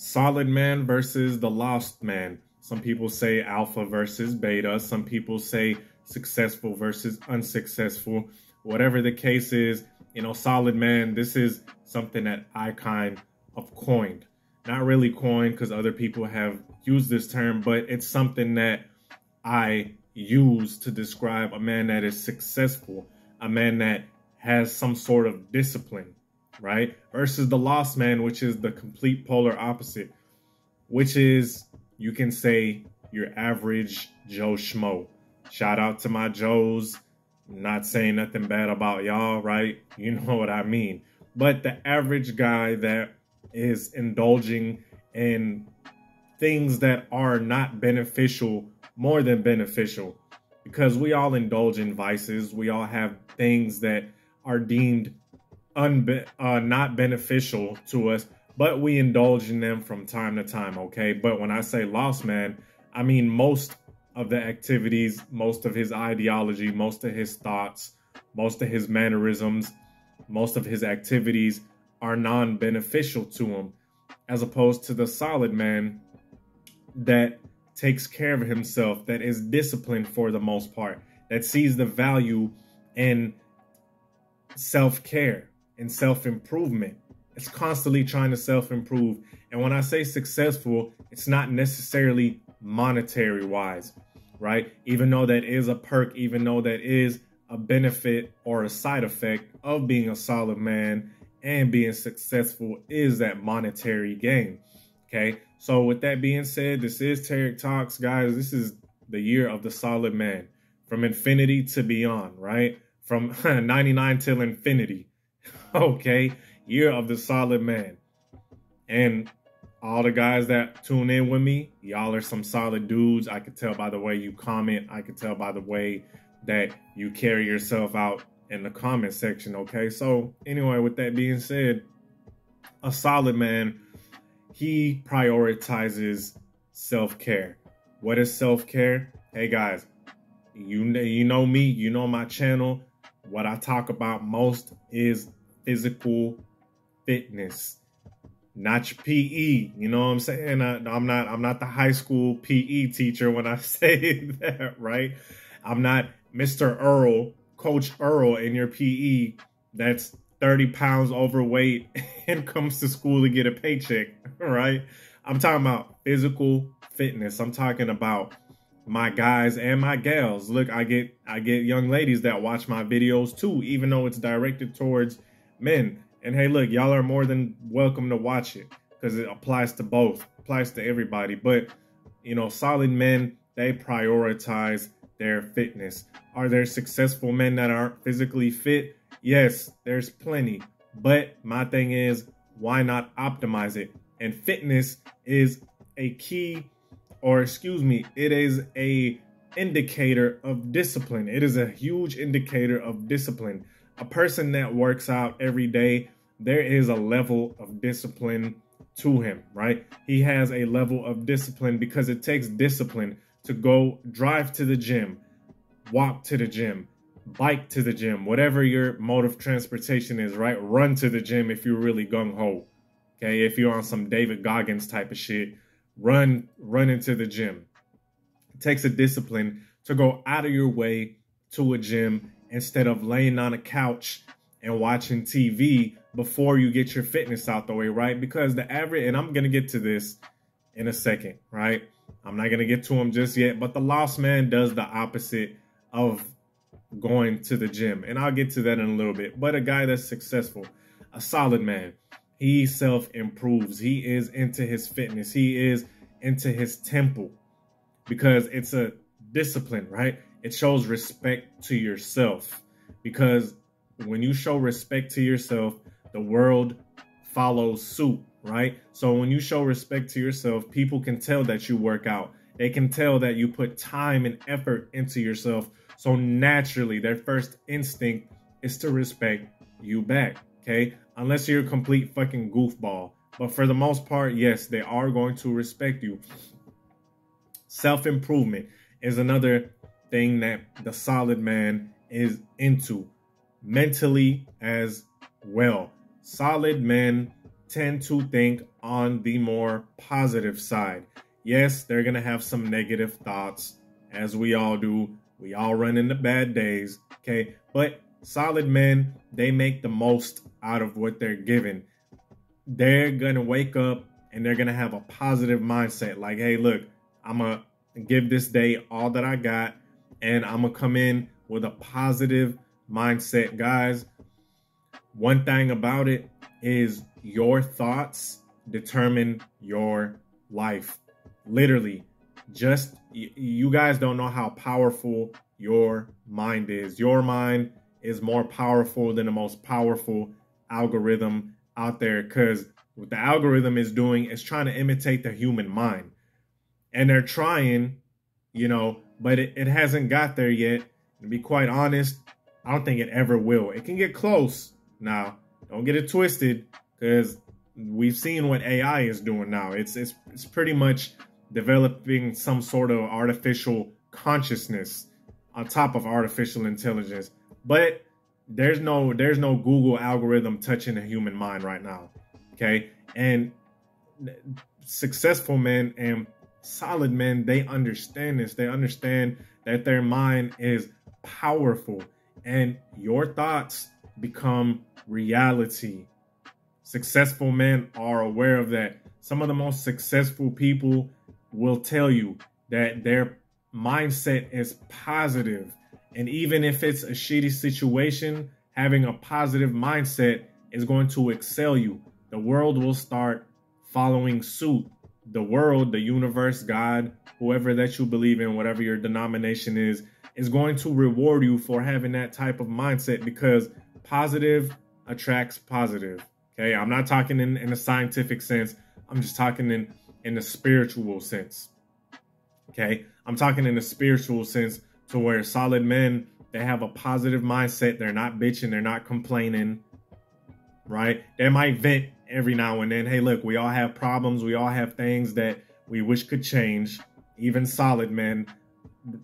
Solid man versus the lost man. Some people say alpha versus beta. Some people say successful versus unsuccessful. Whatever the case is, solid man, this is something that I kind of coined. Not really coined because other people have used this term, but it's something that I use to describe a man that is successful, a man that has some sort of discipline, right? Versus the lost man, which is the complete polar opposite, which is, you can say, your average Joe Schmo. Shout out to my Joes. Not saying nothing bad about y'all, right? You know what I mean. But the average guy that is indulging in things that are not beneficial more than beneficial, because we all indulge in vices. We all have things that are deemed not beneficial to us, but we indulge in them from time to time, okay? But when I say lost man, I mean most of the activities, most of his ideology, most of his thoughts, most of his mannerisms, most of his activities are non-beneficial to him, as opposed to the solid man that takes care of himself, that is disciplined for the most part, that sees the value in self-care and self-improvement. It's constantly trying to self-improve. And when I say successful, it's not necessarily monetary wise, right? Even though that is a perk, even though that is a benefit or a side effect of being a solid man and being successful, is that monetary gain. Okay, so with that being said, this is Tarik Talks, guys. This is the year of the solid man, from infinity to beyond, right? From 99 till infinity. Okay, year of the solid man. And all the guys that tune in with me, y'all are some solid dudes. I can tell by the way you comment. I can tell by the way that you carry yourself out in the comment section, okay? So anyway, with that being said, a solid man, he prioritizes self-care. What is self-care? Hey guys, you know me, you know my channel. What I talk about most is physical fitness, not your PE. You know what I'm saying? I'm not the high school PE teacher when I say that, right? I'm not Mr. Earl, Coach Earl in your PE that's 30 pounds overweight and comes to school to get a paycheck, right? I'm talking about physical fitness. I'm talking about my guys and my gals. Look, I get young ladies that watch my videos too, even though it's directed towards men. And hey, look, y'all are more than welcome to watch it because it applies to both, applies to everybody. But, solid men, they prioritize their fitness. Are there successful men that aren't physically fit? Yes, there's plenty. But my thing is, why not optimize it? And fitness is a key, or excuse me, it is a indicator of discipline. It is a huge indicator of discipline. A person that works out every day, there is a level of discipline to him, right? He has a level of discipline because it takes discipline to go drive to the gym, walk to the gym, bike to the gym, whatever your mode of transportation is, right? Run to the gym if you're really gung-ho. Okay, if you're on some David Goggins type of shit, run into the gym. It takes a discipline to go out of your way to a gym instead of laying on a couch and watching TV before you get your fitness out the way, right? Because the average, and I'm going to get to this in a second, right? I'm not going to get to him just yet, but the lost man does the opposite of going to the gym. And I'll get to that in a little bit. But a guy that's successful, a solid man, he self-improves. He is into his fitness. He is into his temple because it's a discipline, right? It shows respect to yourself, because when you show respect to yourself, the world follows suit, right? So when you show respect to yourself, people can tell that you work out. They can tell that you put time and effort into yourself. So naturally, their first instinct is to respect you back, okay? Unless you're a complete fucking goofball. But for the most part, yes, they are going to respect you. Self-improvement is another thing that the solid man is into, mentally as well. Solid men tend to think on the more positive side. Yes, they're going to have some negative thoughts, as we all do. We all run into bad days, okay? But solid men, they make the most out of what they're given. They're going to wake up and they're going to have a positive mindset. Like, hey, look, I'm going to give this day all that I got, and I'm going to come in with a positive mindset. Guys, one thing about it is your thoughts determine your life. Literally, just you guys don't know how powerful your mind is. Your mind is more powerful than the most powerful algorithm out there, because what the algorithm is doing is trying to imitate the human mind. And they're trying, but it hasn't got there yet. To be quite honest, I don't think it ever will. It can get close. Now, don't get it twisted, because we've seen what AI is doing now. It's pretty much developing some sort of artificial consciousness on top of artificial intelligence. But there's no Google algorithm touching the human mind right now. Okay? And successful men and solid men, they understand this. They understand that their mind is powerful and your thoughts become reality. Successful men are aware of that. Some of the most successful people will tell you that their mindset is positive. And even if it's a shitty situation, having a positive mindset is going to excel you. The world will start following suit. The world, the universe, God, whoever that you believe in, whatever your denomination is going to reward you for having that type of mindset, because positive attracts positive. Okay, I'm not talking in a scientific sense. I'm just talking in the spiritual sense. Okay, I'm talking in the spiritual sense, to where solid men, they have a positive mindset. They're not bitching. They're not complaining, right? They might vent every now and then. Hey, look, we all have problems. We all have things that we wish could change. Even solid men.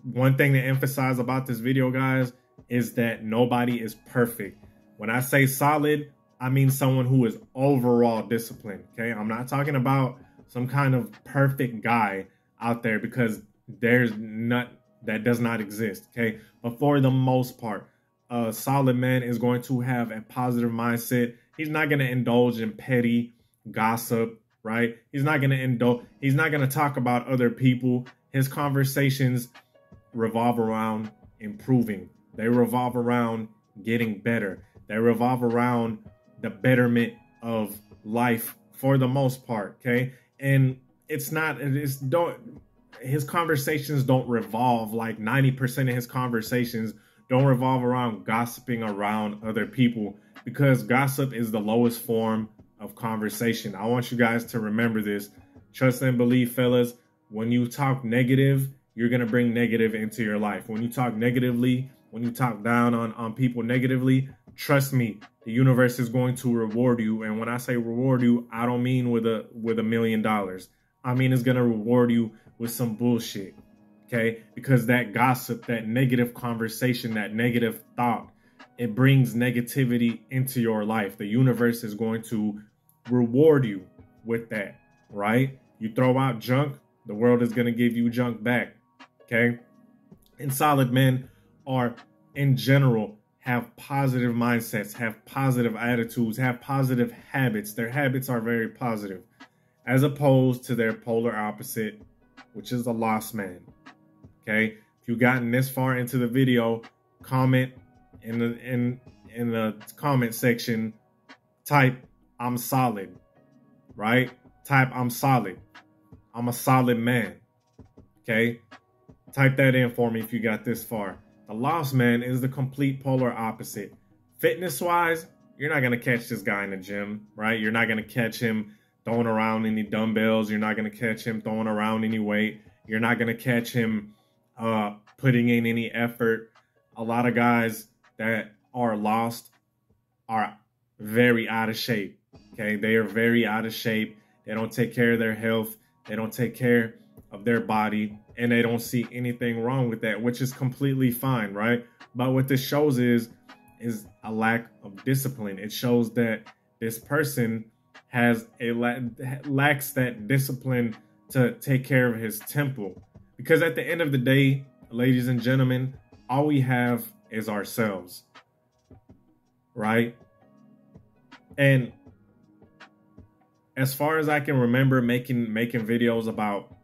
One thing to emphasize about this video, guys, is that nobody is perfect. When I say solid, I mean someone who is overall disciplined. Okay, I'm not talking about some kind of perfect guy out there, because that does not exist. Okay, but for the most part, a solid man is going to have a positive mindset. He's not going to indulge in petty gossip, right? He's not going to talk about other people. His conversations revolve around improving. They revolve around getting better. They revolve around the betterment of life for the most part, okay? And his conversations don't revolve, like 90% of his conversations don't revolve around gossiping around other people, because gossip is the lowest form of conversation. I want you guys to remember this. Trust and believe, fellas, when you talk negative, you're going to bring negative into your life. When you talk negatively, when you talk down on people negatively, trust me, the universe is going to reward you. And when I say reward you, I don't mean with $1 million. I mean, it's going to reward you with some bullshit. Okay? Because that gossip, that negative conversation, that negative thought, it brings negativity into your life. The universe is going to reward you with that, right? You throw out junk, the world is going to give you junk back. Okay? And solid men are, in general, have positive mindsets, have positive attitudes, have positive habits. Their habits are very positive, as opposed to their polar opposite, which is the lost man. Okay? If you've gotten this far into the video, comment in the comment section, type "I'm solid," right? Type "I'm solid." I'm a solid man. Okay? Type that in for me if you got this far. The lost man is the complete polar opposite. Fitness-wise, you're not going to catch this guy in the gym, right? You're not going to catch him throwing around any dumbbells. You're not going to catch him throwing around any weight. You're not going to catch him putting in any effort. A lot of guys that are lost are very out of shape. Okay? They are very out of shape. They don't take care of their health. They don't take care of their body, and they don't see anything wrong with that, which is completely fine, right? But what this shows is a lack of discipline. It shows that this person lacks that discipline to take care of his temple. Because at the end of the day, ladies and gentlemen, all we have is ourselves, right? And as far as I can remember making videos about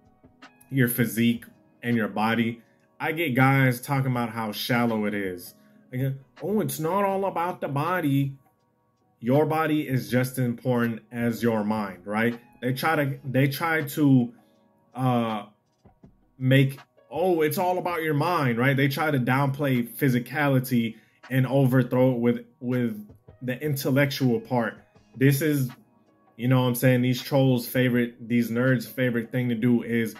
your physique and your body, I get guys talking about how shallow it is. Like, oh, it's not all about the body. Your body is just as important as your mind, right? They try to make, oh, it's all about your mind, right? They try to downplay physicality and overthrow it with the intellectual part. This is, you know what I'm saying, these nerds' favorite thing to do is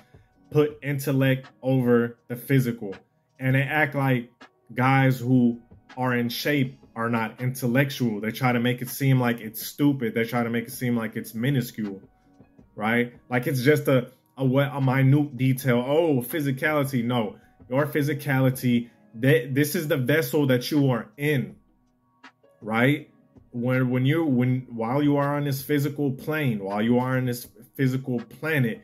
put intellect over the physical. And they act like guys who are in shape are not intellectual. They try to make it seem like it's stupid. They try to make it seem like it's minuscule, right? Like it's just a minute detail. Oh, physicality. No, your physicality, this is the vessel that you are in, right? While you are on this physical plane, while you are on this physical planet,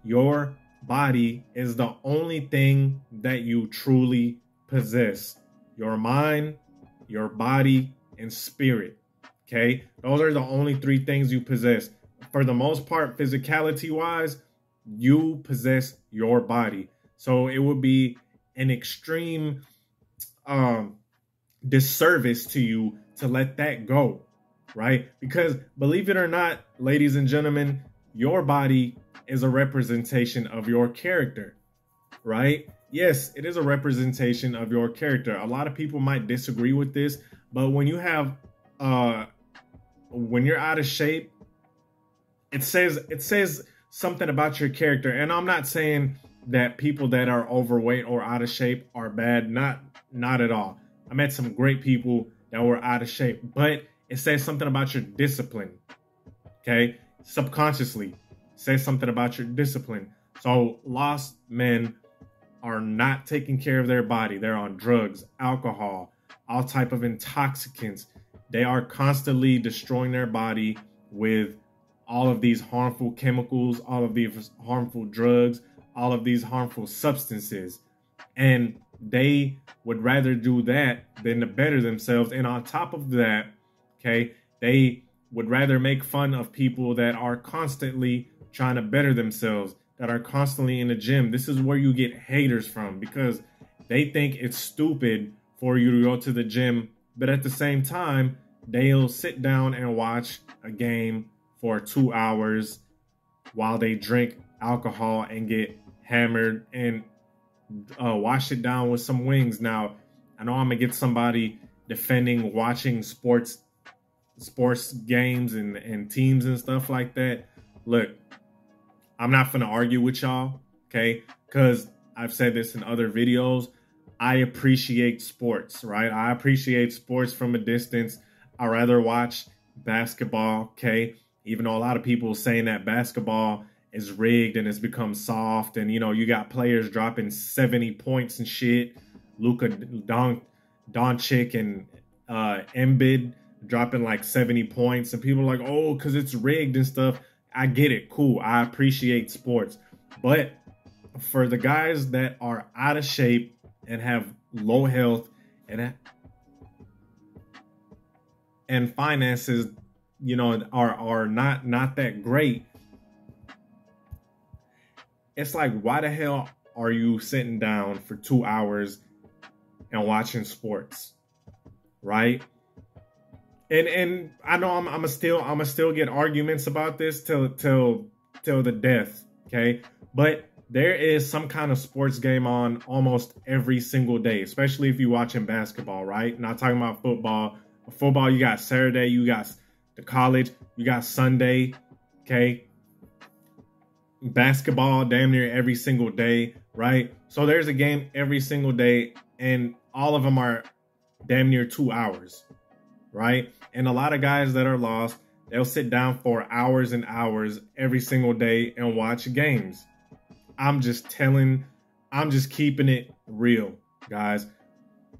your body is the only thing that you truly possess. Your mind, your body, and spirit. Okay? Those are the only three things you possess. For the most part, physicality wise, you possess your body. So it would be an extreme disservice to you to let that go, right? Because believe it or not, ladies and gentlemen, your body is a representation of your character, right? Yes, it is a representation of your character. A lot of people might disagree with this, but when you have, when you're out of shape, it says something about your character. And I'm not saying that people that are overweight or out of shape are bad. Not at all. I met some great people that were out of shape, but it says something about your discipline. Okay. Subconsciously says something about your discipline. So lost men are not taking care of their body. They're on drugs, alcohol, all type of intoxicants. They are constantly destroying their body with all of these harmful chemicals, all of these harmful drugs, all of these harmful substances. And they would rather do that than to better themselves. And on top of that, okay, they would rather make fun of people that are constantly trying to better themselves, that are constantly in the gym. This is where you get haters from, because they think it's stupid for you to go to the gym. But at the same time, they'll sit down and watch a game for 2 hours while they drink alcohol and get hammered and wash it down with some wings. Now, I know I'm gonna get somebody defending watching sports games and teams and stuff like that. Look, I'm not gonna argue with y'all, okay? Because I've said this in other videos. I appreciate sports, right? I appreciate sports from a distance. I'd rather watch basketball, okay? Even though a lot of people are saying that basketball is rigged and it's become soft, and you know, you got players dropping 70 points and shit. Luka Doncic and Embiid dropping like 70 points, and people are like, oh, because it's rigged and stuff. I get it, cool. I appreciate sports, but for the guys that are out of shape and have low health and finances, you know, are not that great. It's like, why the hell are you sitting down for 2 hours and watching sports, right? And I know I'm still get arguments about this till the death, okay? But there is some kind of sports game on almost every single day, especially if you're watching basketball, right? Not talking about football. Football, you got Saturday, you got the college, you got Sunday, okay? Basketball, damn near every single day, right? So there's a game every single day, and all of them are damn near 2 hours, right? And a lot of guys that are lost, they'll sit down for hours and hours every single day and watch games. I'm just keeping it real, guys.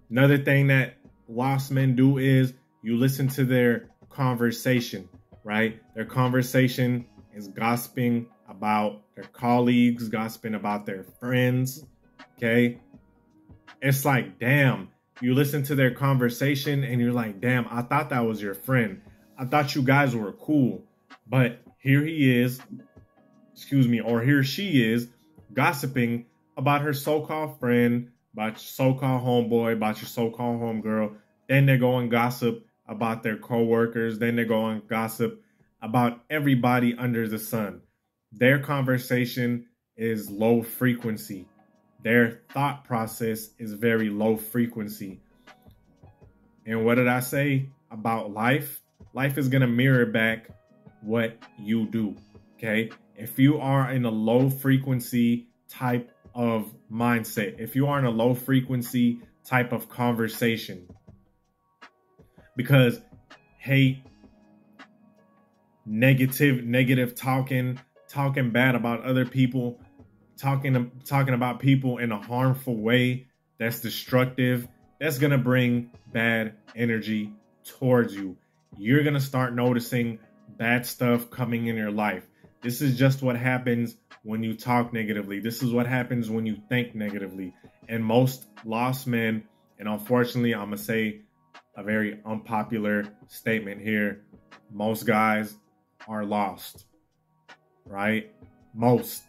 Another thing that lost men do is you listen to their conversation, right? Their conversation is gossiping about their colleagues, gossiping about their friends, okay? It's like, damn, you listen to their conversation and you're like, damn, I thought that was your friend. I thought you guys were cool. But here he is, or here she is, gossiping about her so-called friend, about your so-called homeboy, about your so-called homegirl. Then they go and gossip about their co-workers. Then they go and gossip about everybody under the sun. Their conversation is low frequency. Their thought process is very low frequency. And what did I say about life? Life is going to mirror back what you do, okay? If you are in a low frequency type of mindset, if you are in a low frequency type of conversation, because hate, negative talking bad about other people, talking about people in a harmful way that's destructive, that's going to bring bad energy towards you. You're going to start noticing bad stuff coming in your life. This is just what happens when you talk negatively. This is what happens when you think negatively. And most lost men, and unfortunately, I'm going to say a very unpopular statement here, most guys are lost, right? Most.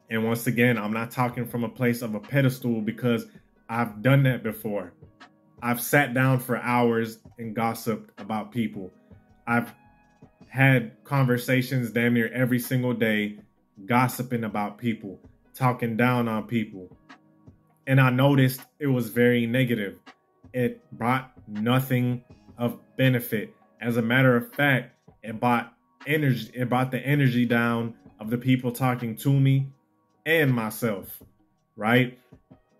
And once again, I'm not talking from a place of a pedestal, because I've done that before. I've sat down for hours and gossiped about people. I've had conversations damn near every single day, gossiping about people, talking down on people. And I noticed it was very negative. It brought nothing of benefit. As a matter of fact, it brought energy. It brought the energy down of the people talking to me and myself, right?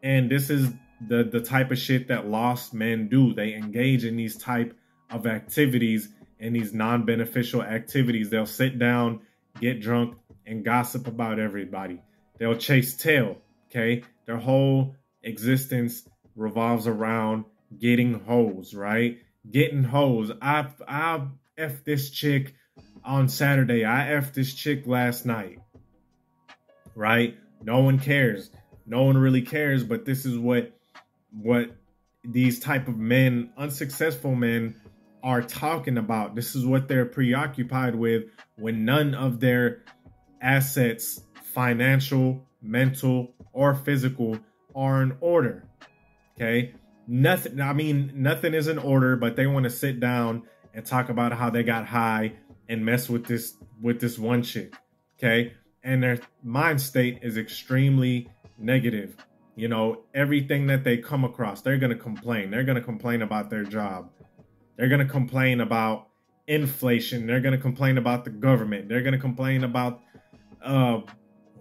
And this is the type of shit that lost men do. They engage in these type of activities and these non-beneficial activities. They'll sit down, get drunk, and gossip about everybody. They'll chase tail, okay? Their whole existence revolves around getting hoes, right? Getting hoes. I F this chick on Saturday. I F this chick last night, right? No one cares. No one really cares, but this is what these type of men, unsuccessful men, are talking about. This is what they're preoccupied with when none of their assets, financial, mental, or physical, are in order. Okay? Nothing is in order, but they want to sit down and talk about how they got high and mess with this one chick. Okay? And their mind state is extremely negative. You know, everything that they come across, they're going to complain. They're going to complain about their job. They're going to complain about inflation. They're going to complain about the government. They're going to complain about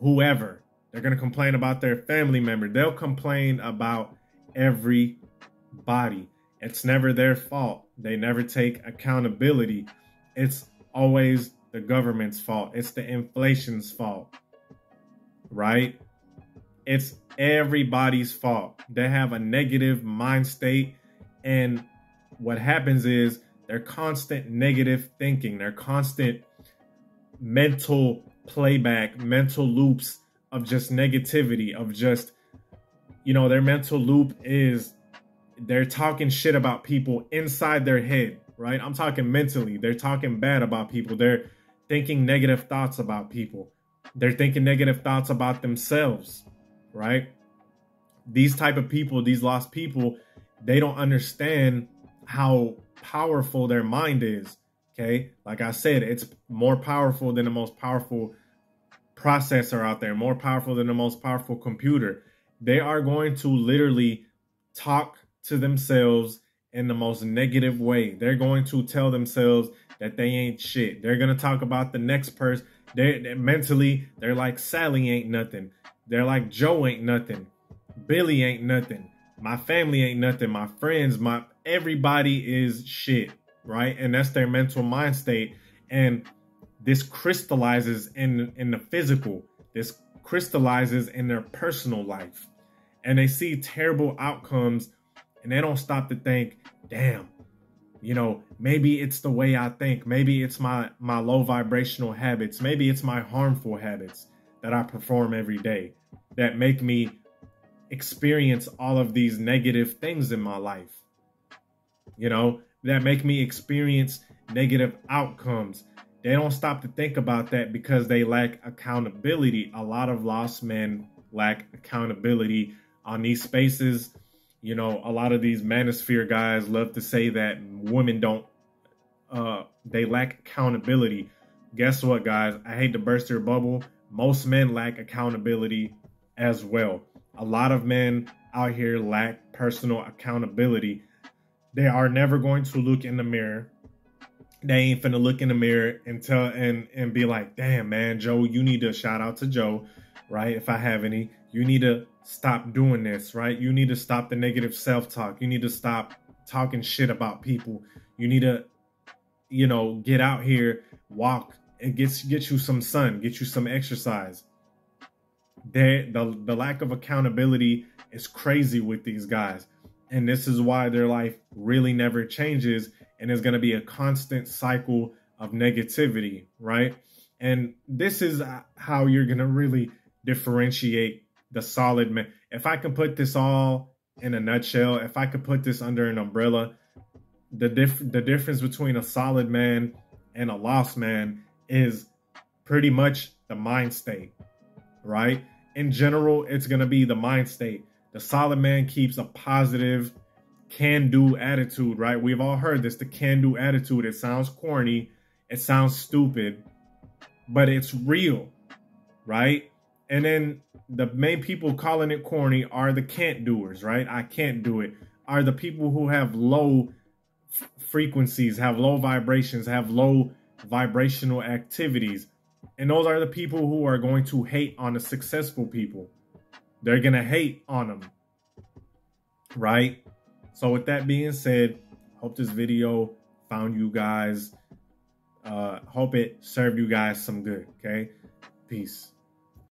whoever. They're going to complain about their family member. They'll complain about everybody. It's never their fault. They never take accountability. It's always the government's fault. It's the inflation's fault, right? It's everybody's fault. They have a negative mind state, and what happens is their constant negative thinking, their constant mental playback, mental loops of just negativity, of just, you know, their mental loop is they're talking shit about people inside their head, right? I'm talking mentally. They're talking bad about people. They're thinking negative thoughts about people. They're thinking negative thoughts about themselves, right? These type of people, these lost people, they don't understand how powerful their mind is, okay? Like I said, it's more powerful than the most powerful processor out there, more powerful than the most powerful computer. They are going to literally talk to themselves in the most negative way. They're going to tell themselves that they ain't shit. They're going to talk about the next person. Mentally, they're like, Sally ain't nothing. They're like, Joe ain't nothing. Billy ain't nothing. My family ain't nothing. My friends, everybody is shit, right? And that's their mental mind state. And this crystallizes in the physical. This crystallizes in their personal life. And they see terrible outcomes, and they don't stop to think, damn, You know, maybe it's the way I think. Maybe it's my low vibrational habits. Maybe it's my harmful habits that I perform every day that make me experience all of these negative things in my life. You know, that make me experience negative outcomes. They don't stop to think about that because they lack accountability. A lot of lost men lack accountability on these spaces. You know, a lot of these manosphere guys love to say that women don't, they lack accountability. Guess what, guys? I hate to burst your bubble. Most men lack accountability as well. A lot of men out here lack personal accountability. They are never going to look in the mirror. They ain't finna look in the mirror and tell and be like, damn, man, Joe, you need to, shout out to Joe, right? If I have any, you need to stop doing this, right? You need to stop the negative self-talk. You need to stop talking shit about people. You need to, you know, get out here, walk, and get you some sun, get you some exercise. The lack of accountability is crazy with these guys. And this is why their life really never changes. And it's going to be a constant cycle of negativity, right? And this is how you're going to really differentiate the solid man. If I can put this all in a nutshell, if I could put this under an umbrella, the difference between a solid man and a lost man is pretty much the mind state, right? In general, it's going to be the mind state. The solid man keeps a positive can-do attitude, right? We've all heard this, the can-do attitude. It sounds corny. It sounds stupid, but it's real, right? And then the main people calling it corny are the can't-doers, right? I can't do it. Are the people who have low frequencies, have low vibrations, have low vibrational activities. And those are the people who are going to hate on the successful people. They're going to hate on them, right? So with that being said, hope this video found you guys, hope it served you guys some good, okay? Peace.